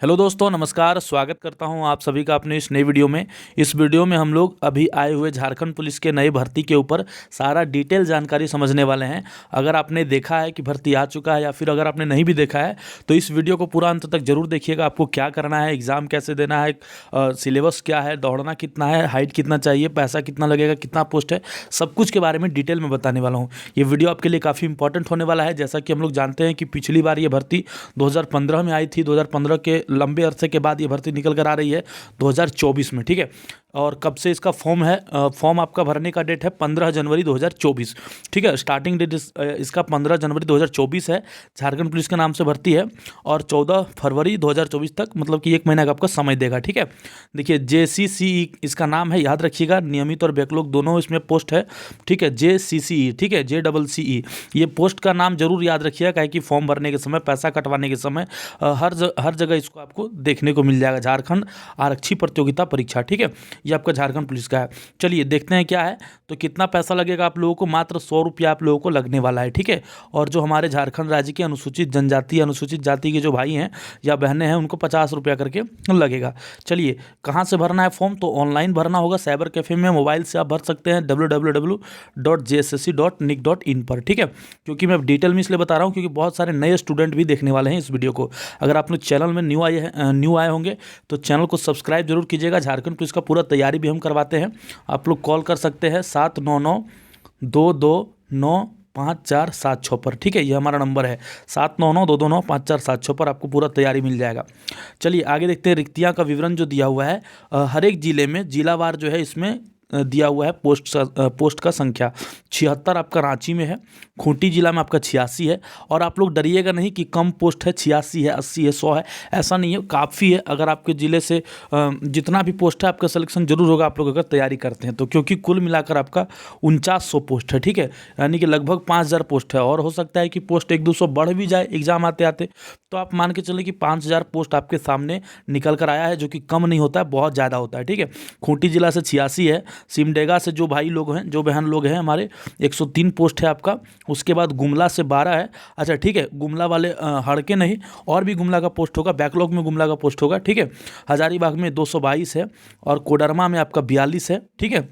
Hello दोस्तों, नमस्कार। स्वागत करता हूं आप सभी का अपने इस नई वीडियो में। इस वीडियो में हम लोग अभी आए हुए झारखंड पुलिस के नए भर्ती के ऊपर सारा डिटेल जानकारी समझने वाले हैं। अगर आपने देखा है कि भर्ती आ चुका है या फिर अगर आपने नहीं भी देखा है तो इस वीडियो को पूरा अंत तक जरूर देखिएगा। आपको क्या करना है, एग्ज़ाम कैसे देना है, सिलेबस क्या है, दौड़ना कितना है, हाइट कितना चाहिए, पैसा कितना लगेगा, कितना पोस्ट है, सब कुछ के बारे में डिटेल में बताने वाला हूँ। ये वीडियो आपके लिए काफ़ी इंपॉर्टेंट होने वाला है। जैसा कि हम लोग जानते हैं कि पिछली बार ये भर्ती 2015 में आई थी। 2015 के लंबे अरसे के बाद ये भर्ती निकल कर आ रही है 2024 में। ठीक है, और कब से इसका फॉर्म है, फॉर्म आपका भरने का डेट है 15 जनवरी 2024। ठीक है, स्टार्टिंग डेट इसका 15 जनवरी 2024 है। झारखंड पुलिस के नाम से भर्ती है और 14 फरवरी 2024 तक, मतलब कि 1 महीना का आपका समय देगा। ठीक है, देखिए JCCE इसका नाम है, याद रखिएगा। नियमित और बैकलॉग दोनों इसमें पोस्ट है। ठीक है, JCCE, ठीक है, JCCE, ये पोस्ट का नाम जरूर याद रखिएगा, काहे कि फॉर्म भरने के समय, पैसा कटवाने के समय हर जगह इसको आपको देखने को मिल जाएगा। झारखंड आरक्षी प्रतियोगिता परीक्षा। ठीक है, ये आपका झारखंड पुलिस का है। चलिए देखते हैं क्या है। तो कितना पैसा लगेगा आप लोगों को? मात्र 100 रुपया आप लोगों को लगने वाला है। ठीक है, और जो हमारे झारखंड राज्य के अनुसूचित जनजाति, अनुसूचित जाति के जो भाई हैं या बहनें हैं, उनको 50 रुपया करके लगेगा। चलिए, कहाँ से भरना है फॉर्म? तो ऑनलाइन भरना होगा, साइबर कैफे में मोबाइल से आप भर सकते हैं www.jssc.nic.in पर। ठीक है, क्योंकि मैं डिटेल में इसलिए बता रहा हूँ क्योंकि बहुत सारे नए स्टूडेंट भी देखने वाले हैं इस वीडियो को। अगर आप लोग चैनल में न्यू आए होंगे तो चैनल को सब्सक्राइब जरूर कीजिएगा। झारखंड पुलिस का पूरा तैयारी भी हम करवाते हैं। आप लोग कॉल कर सकते हैं 799-229-5476 पर। ठीक है, ये हमारा नंबर है 799-229-5476 पर। आपको पूरा तैयारी मिल जाएगा। चलिए आगे देखते हैं। रिक्तियाँ का विवरण जो दिया हुआ है, हर एक जिले में जिलावार जो है इसमें दिया हुआ है। पोस्ट का संख्या 76 आपका रांची में है। खूंटी जिला में आपका 86 है। और आप लोग डरिएगा नहीं कि कम पोस्ट है, 86 है, 80 है, 100 है, ऐसा नहीं है, काफ़ी है। अगर आपके ज़िले से जितना भी पोस्ट है आपका सिलेक्शन जरूर होगा, आप लोग अगर तैयारी करते हैं तो, क्योंकि कुल मिलाकर आपका 4900 पोस्ट है। ठीक है, यानी कि लगभग 5000 पोस्ट है। और हो सकता है कि पोस्ट 1-200 बढ़ भी जाए एग्जाम आते आते। तो आप मान के चले कि 5000 पोस्ट आपके सामने निकल कर आया है, जो कि कम नहीं होता है, बहुत ज़्यादा होता है। ठीक है, खूंटी जिला से 86 है। सिमडेगा से जो भाई लोग हैं, जो बहन लोग हैं हमारे, 103 पोस्ट है आपका। उसके बाद गुमला से 12 है। अच्छा ठीक है, गुमला वाले हड़के नहीं, और भी गुमला का पोस्ट होगा, बैकलॉग में गुमला का पोस्ट होगा। ठीक है, हजारीबाग में 222 है और कोडरमा में आपका 42 है। ठीक है,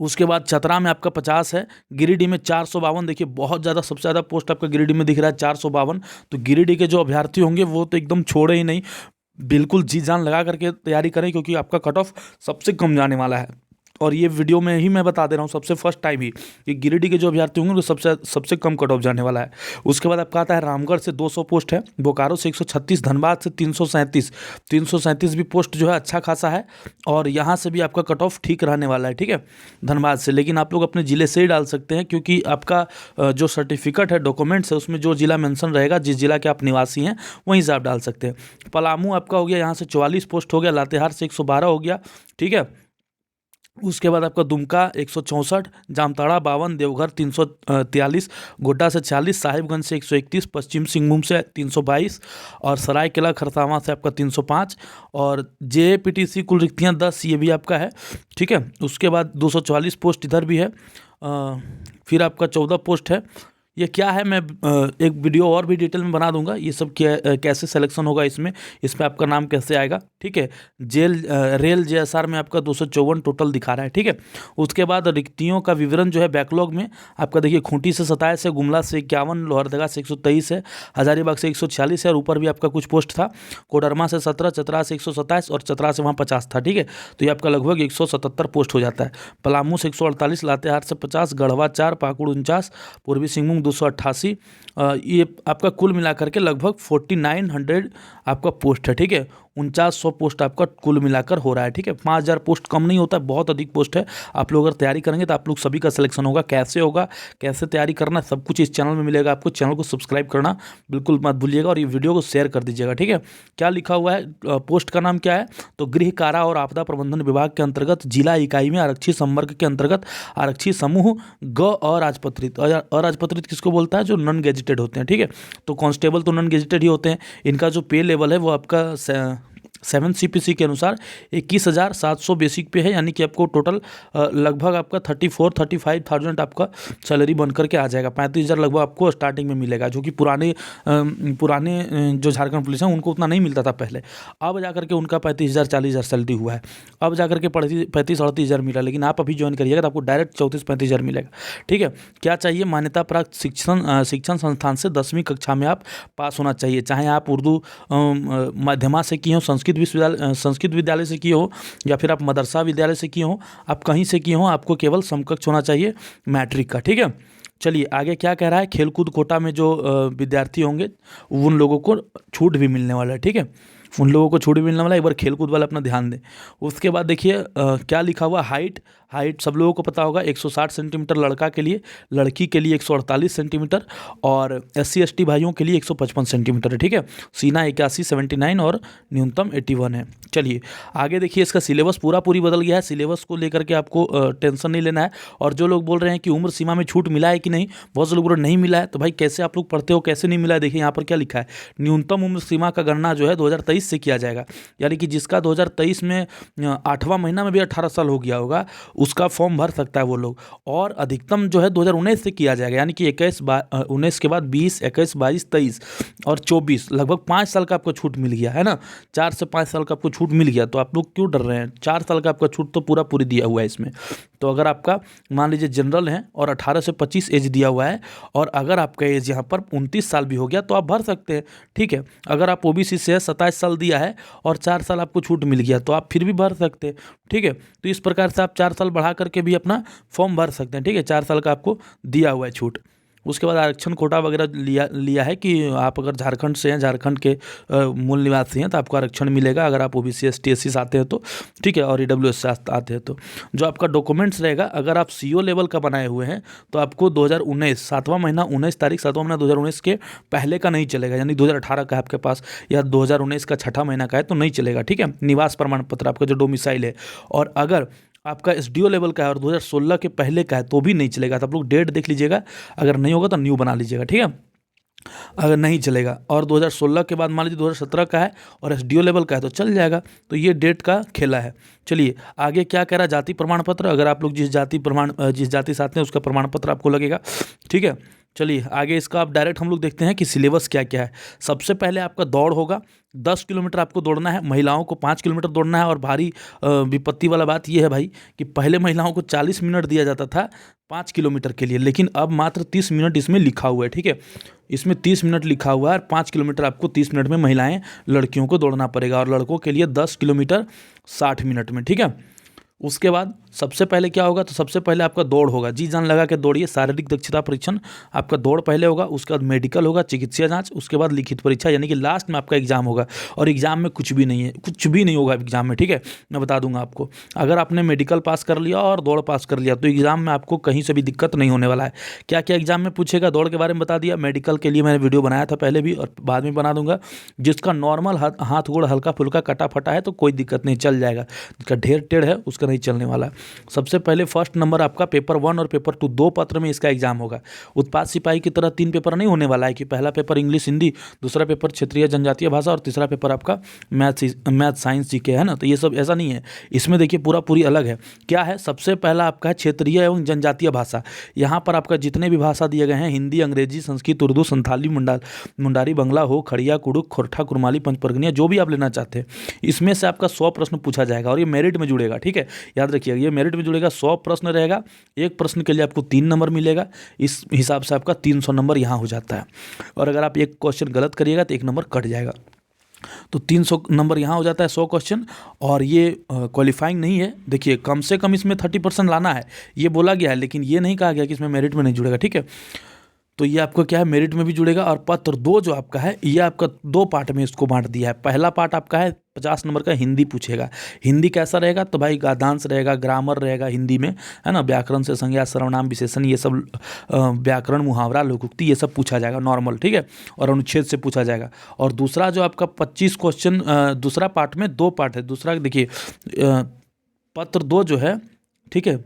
उसके बाद चतरा में आपका 50 है। गिरिडीह में 452। देखिए बहुत ज़्यादा, सबसे ज़्यादा पोस्ट आपका गिरिडीह में दिख रहा है, 452। तो गिरिडीह के जो अभ्यर्थी होंगे वो तो एकदम छोड़े ही नहीं, बिल्कुल जी जान लगा करके तैयारी करें, क्योंकि आपका कट ऑफ सबसे कम जाने वाला है। और ये वीडियो में ही मैं बता दे रहा हूँ सबसे फर्स्ट टाइम ही कि गिरिडीह के जो अभ्यर्थी होंगे वो सबसे कम कट ऑफ जाने वाला है। उसके बाद आपका आता है रामगढ़ से 200 पोस्ट है। बोकारो से 136, धनबाद से 337 भी पोस्ट जो है अच्छा खासा है। और यहाँ से भी आपका कट ऑफ ठीक रहने वाला है। ठीक है, धनबाद से। लेकिन आप लोग अपने ज़िले से ही डाल सकते हैं, क्योंकि आपका जो सर्टिफिकेट है, डॉक्यूमेंट्स है, उसमें जो ज़िला मेंशन रहेगा, जिस जिला के आप निवासी हैं वहीं से आप डाल सकते हैं। पलामू आपका हो गया, यहाँ से 44 पोस्ट हो गया। लातेहार से 112 हो गया। ठीक है, उसके बाद आपका दुमका 164, जामताड़ा 52, देवघर 343, गोड्डा से 40, साहिबगंज से 131, पश्चिम सिंहभूम से 322 और सरायकेला खरसावां से आपका 305। और JPTC कुल रिक्तियाँ 10, ये भी आपका है। ठीक है, उसके बाद 244 पोस्ट इधर भी है। फिर आपका 14 पोस्ट है। ये क्या है, मैं एक वीडियो और भी डिटेल में बना दूंगा। ये सब कैसे सिलेक्शन होगा, इसमें आपका नाम कैसे आएगा। ठीक है, रेल JSR में आपका 254 टोटल दिखा रहा है। ठीक है, उसके बाद रिक्तियों का विवरण जो है बैकलॉग में आपका देखिए, खूंटी से 27 है, गुमला से 51, लोहरदगा से 123 है, हजारीबाग से 146 है, और ऊपर भी आपका कुछ पोस्ट था। कोडरमा से 17, चतरा से 127 और चतरा से वहाँ 50 था। ठीक है, तो ये आपका लगभग 177 पोस्ट हो जाता है। पलामू से 148, लातेहार से 50, गढ़वा 4, पाकुड़ 49, पूर्वी सिंहभूम 288। ये आपका कुल मिलाकर के लगभग 4900 आपका पोस्ट है। ठीक है, 4900 पोस्ट आपका कुल मिलाकर हो रहा है। ठीक है, 5000 पोस्ट कम नहीं होता है, बहुत अधिक पोस्ट है। आप लोग अगर तैयारी करेंगे तो आप लोग सभी का सिलेक्शन होगा। कैसे होगा, कैसे तैयारी करना, सब कुछ इस चैनल में मिलेगा आपको। चैनल को सब्सक्राइब करना बिल्कुल मत भूलिएगा और ये वीडियो को शेयर कर दीजिएगा। ठीक है, क्या लिखा हुआ है, पोस्ट का नाम क्या है? तो गृह कारा और आपदा प्रबंधन विभाग के अंतर्गत जिला इकाई में आरक्षी संवर्ग के अंतर्गत आरक्षी समूह ग अराजपत्रित। अराजपत्रित किसको बोलता है? जो नॉन गेजेटेड होते हैं। ठीक है, तो कांस्टेबल तो नॉन गेजेटेड ही होते हैं। इनका जो पे लेवल है वो आपका 7 CPC के अनुसार 21,700 बेसिक पे है, यानी कि आपको टोटल लगभग आपका 34-35,000 आपका सैलरी बन करके आ जाएगा। 35,000 लगभग आपको स्टार्टिंग में मिलेगा, जो कि पुराने जो झारखंड पुलिस हैं उनको उतना नहीं मिलता था पहले। अब जा करके उनका 35,000 40,000 सैलरी हुआ है, अब जा करके 35-38,000 मिला। लेकिन आप अभी ज्वाइन करिएगा तो आपको डायरेक्ट 34-35,000 मिलेगा। ठीक है, क्या चाहिए? मान्यता प्राप्त शिक्षण संस्थान से 10वीं कक्षा में आप पास होना चाहिए, चाहे आप उर्दू माध्यमा से किए हो, संस्कृत विद्यालय से किए हो, या फिर आप मदरसा विद्यालय से किए हो, आप कहीं से किए हो, आपको केवल समकक्ष होना चाहिए मैट्रिक का। ठीक है, चलिए आगे क्या कह रहा है। खेलकूद कोटा में जो विद्यार्थी होंगे उन लोगों को छूट भी मिलने वाला है। ठीक है, उन लोगों को छूट भी मिलने वाला है, एक बार खेलकूद वाला अपना ध्यान दें। उसके बाद देखिए क्या लिखा हुआ, हाइट सब लोगों को पता होगा, 160 सेंटीमीटर लड़का के लिए, लड़की के लिए 148 सेंटीमीटर, और SC ST भाइयों के लिए 155 सेंटीमीटर है। ठीक है, सीना 81 79 और न्यूनतम 81 है। चलिए आगे देखिए, इसका सिलेबस पूरी बदल गया है। सिलेबस को लेकर के आपको टेंशन नहीं लेना है। और जो लोग बोल रहे हैं कि उम्र सीमा में छूट मिला है कि नहीं, बहुत से लोग बोल रहे नहीं मिला है, तो भाई कैसे आप लोग पढ़ते हो, कैसे नहीं मिला है? देखिए यहाँ पर क्या लिखा है, न्यूनतम उम्र सीमा का गणना जो है 2023 से किया जाएगा, यानी कि जिसका 2023 में 8वां महीना में भी 18 साल हो गया होगा उसका फॉर्म भर सकता है वो लोग। और अधिकतम जो है 2019 से किया जाएगा, यानी कि 19 के बाद 20, 21, 22, 23 और 24, लगभग 5 साल का आपको छूट मिल गया है ना। 4 से 5 साल का आपको छूट मिल गया, तो आप लोग क्यों डर रहे हैं? 4 साल का आपका छूट तो पूरी दिया हुआ है इसमें। तो अगर आपका मान लीजिए जनरल है और 18 से 25 एज दिया हुआ है, और अगर आपका एज यहाँ पर 29 साल भी हो गया तो आप भर सकते हैं। ठीक है, अगर आप OBC से 27 साल दिया है और 4 साल आपको छूट मिल गया तो आप फिर भी भर सकते हैं। ठीक है, तो इस प्रकार से आप 4 साल बढ़ा करके भी अपना फॉर्म भर सकते हैं। ठीक है, 4 साल का आपको दिया हुआ है छूट। उसके बाद आरक्षण कोटा वगैरह लिया है कि आप अगर झारखंड से हैं, झारखंड के मूल निवासी हैं, तो आपको आरक्षण मिलेगा अगर आप OBC ST SC से आते हैं तो। ठीक है, और EWS से आते हैं तो। जो आपका डॉक्यूमेंट्स रहेगा, अगर आप CO लेवल का बनाए हुए हैं तो आपको 2019 7वां महीना 19 तारीख 7वां महीना 2019 के पहले का नहीं चलेगा, यानी 2018 का है आपके पास या 2019 का 6ठा महीना का है तो नहीं चलेगा। ठीक है, निवास प्रमाण पत्र आपका जो डोमिसाइल है, और अगर आपका SDO लेवल का है और 2016 के पहले का है तो भी नहीं चलेगा। तो आप लोग डेट देख लीजिएगा, अगर नहीं होगा तो न्यू बना लीजिएगा। ठीक है, अगर नहीं चलेगा। और 2016 के बाद मान लीजिए 2017 का है और SDO लेवल का है तो चल जाएगा। तो ये डेट का खेला है। चलिए आगे क्या कह रहा है, जाति प्रमाण पत्र, अगर आप लोग जिस जाति से आते हैं उसका प्रमाण पत्र आपको लगेगा। ठीक है, चलिए आगे इसका आप डायरेक्ट हम लोग देखते हैं कि सिलेबस क्या क्या है। सबसे पहले आपका दौड़ होगा, 10 किलोमीटर आपको दौड़ना है, महिलाओं को 5 किलोमीटर दौड़ना है। और भारी विपत्ति वाला बात यह है भाई कि पहले महिलाओं को 40 मिनट दिया जाता था 5 किलोमीटर के लिए, लेकिन अब मात्र 30 मिनट इसमें लिखा हुआ है। ठीक है, इसमें 30 मिनट लिखा हुआ है और 5 किलोमीटर आपको 30 मिनट में महिलाएं लड़कियों को दौड़ना पड़ेगा, और लड़कों के लिए 10 किलोमीटर 60 मिनट में। ठीक है, उसके बाद सबसे पहले क्या होगा, तो सबसे पहले आपका दौड़ होगा, जी जान लगा के दौड़िए, शारीरिक दक्षता परीक्षण आपका दौड़ पहले होगा। उसके बाद मेडिकल होगा, चिकित्सा जांच, उसके बाद लिखित परीक्षा, यानी कि लास्ट में आपका एग्जाम होगा। और एग्जाम में कुछ भी नहीं है, कुछ भी नहीं होगा एग्जाम में। ठीक है, मैं बता दूंगा आपको, अगर आपने मेडिकल पास कर लिया और दौड़ पास कर लिया तो एग्जाम में आपको कहीं से भी दिक्कत नहीं होने वाला है। क्या क्या एग्जाम में पूछेगा, दौड़ के बारे में बता दिया। मेडिकल के लिए मैंने वीडियो बनाया था पहले भी और बाद में बना दूंगा। जिसका नॉर्मल हाथ गोड़ हल्का फुल्का कटा फटा है तो कोई दिक्कत नहीं, चल जाएगा। जिसका ढेर टेढ़ है उसका नहीं चलने वाला है। सबसे पहले फर्स्ट नंबर आपका पेपर 1 और पेपर 2 दो पत्र में इसका एग्जाम होगा। उत्पाद सिपाही की तरह 3 पेपर नहीं होने वाला है कि पहला पेपर इंग्लिश हिंदी, दूसरा पेपर क्षेत्रीय जनजातीय भाषा और तीसरा पेपर आपका मैथ साइंस जीके है ना। तो ये सब ऐसा नहीं है, इसमें देखिए पूरी अलग है। क्या है, सबसे पहला आपका है क्षेत्रीय एवं जनजातीय भाषा। यहाँ पर आपका जितने भी भाषा दिए गए हैं, हिंदी, अंग्रेजी, संस्कृत, उर्दू, संथाली, मुंडारी, बंगला हो, खड़िया, कुड़ुक, खोरठा, कुरमाली, पंचपरगनिया, जो भी आप लेना चाहते हैं, इसमें से आपका 100 प्रश्न पूछा जाएगा और ये मेरिट में जुड़ेगा। ठीक है, याद रखिएगा, ये मेरिट में जुड़ेगा। 100 प्रश्न रहेगा, एक प्रश्न के लिए आपको 3 नंबर मिलेगा। इस हिसाब से आपका 300 नंबर यहाँ हो जाता है। और अगर आप एक क्वेश्चन गलत करिएगा तो 1 नंबर कट जाएगा। तो 300 नंबर यहाँ हो जाता है 100 क्वेश्चन। और ये क्वालिफाइंग नहीं है, देखिए कम से कम इसमें 30% लाना है, ये बोला गया है, लेकिन ये नहीं कहा गया कि इसमें मेरिट में नहीं जुड़ेगा। ठीक है, तो ये आपको क्या है, मेरिट में भी जुड़ेगा। और पत्र 2 जो आपका है, ये आपका 2 पार्ट में इसको बांट दिया है। पहला पार्ट आपका है 50 नंबर का हिंदी पूछेगा। हिंदी कैसा रहेगा, तो भाई गाद्यांश रहेगा, ग्रामर रहेगा हिंदी में, है ना, व्याकरण से संज्ञा, सर्वनाम, विशेषण, ये सब व्याकरण, मुहावरा, लोकोक्ति, ये सब पूछा जाएगा नॉर्मल। ठीक है, और अनुच्छेद से पूछा जाएगा। और दूसरा जो आपका 25 क्वेश्चन, दूसरा पार्ट में 2 पार्ट है। दूसरा देखिए पत्र 2 जो है, ठीक है,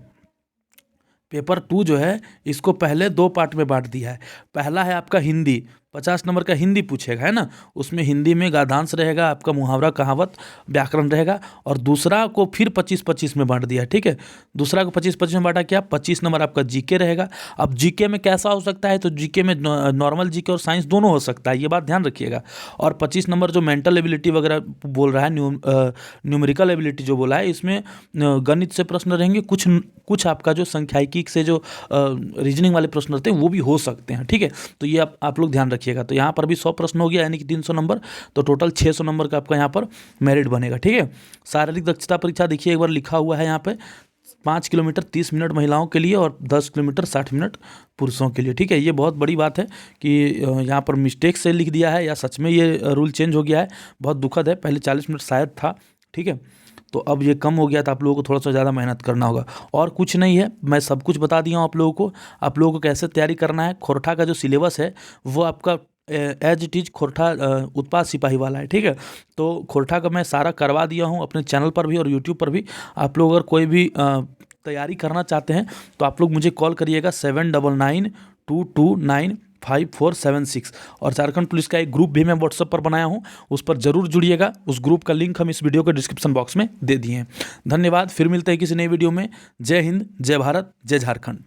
पेपर 2 जो है, इसको पहले 2 पार्ट में बांट दिया है। पहला है आपका हिंदी, 50 नंबर का हिंदी पूछेगा, है ना, उसमें हिंदी में गाद्यांश रहेगा, आपका मुहावरा कहावत व्याकरण रहेगा, और दूसरा को फिर 25-25 में बांट दिया, ठीक है। दूसरा को 25-25 में बांटा, क्या 25 नंबर आपका जीके रहेगा। अब जीके में कैसा हो सकता है, तो जीके में नॉर्मल जीके और साइंस दोनों हो सकता है, ये बात ध्यान रखिएगा। और 25 नंबर जो मेंटल एबिलिटी वगैरह बोल रहा है, न्यूमेरिकल एबिलिटी जो बोला है, इसमें गणित से प्रश्न रहेंगे, कुछ आपका जो संख्यायिकी से जो रीजनिंग वाले प्रश्न रहते हैं वो भी हो सकते हैं, ठीक है। तो ये आप लोग ध्यान रखिएगा। तो यहाँ पर भी 100 प्रश्न हो गया, यानी कि 300 नंबर, तो टोटल 600 नंबर का आपका यहाँ पर मेरिट बनेगा, ठीक है। शारीरिक दक्षता परीक्षा देखिए एक बार लिखा हुआ है यहाँ पे, 5 किलोमीटर 30 मिनट महिलाओं के लिए और 10 किलोमीटर 60 मिनट पुरुषों के लिए, ठीक है। ये बहुत बड़ी बात है कि यहाँ पर मिस्टेक से लिख दिया है या सच में ये रूल चेंज हो गया है, बहुत दुखद है। पहले 40 मिनट शायद था, ठीक है, तो अब ये कम हो गया, तो आप लोगों को थोड़ा सा ज़्यादा मेहनत करना होगा। और कुछ नहीं है, मैं सब कुछ बता दिया हूँ आप लोगों को। आप लोगों को कैसे तैयारी करना है, खोरठा का जो सिलेबस है वो आपका एज इट इज खोरठा उत्पाद सिपाही वाला है, ठीक है। तो खोरठा का मैं सारा करवा दिया हूँ अपने चैनल पर भी और यूट्यूब पर भी। आप लोग अगर कोई भी तैयारी करना चाहते हैं तो आप लोग मुझे कॉल करिएगा 7992295476। और झारखंड पुलिस का एक ग्रुप भी मैं व्हाट्सएप पर बनाया हूँ, उस पर जरूर जुड़िएगा। उस ग्रुप का लिंक हम इस वीडियो के डिस्क्रिप्शन बॉक्स में दे दिए हैं। धन्यवाद, फिर मिलते हैं किसी नई वीडियो में। जय हिंद, जय भारत, जय झारखंड।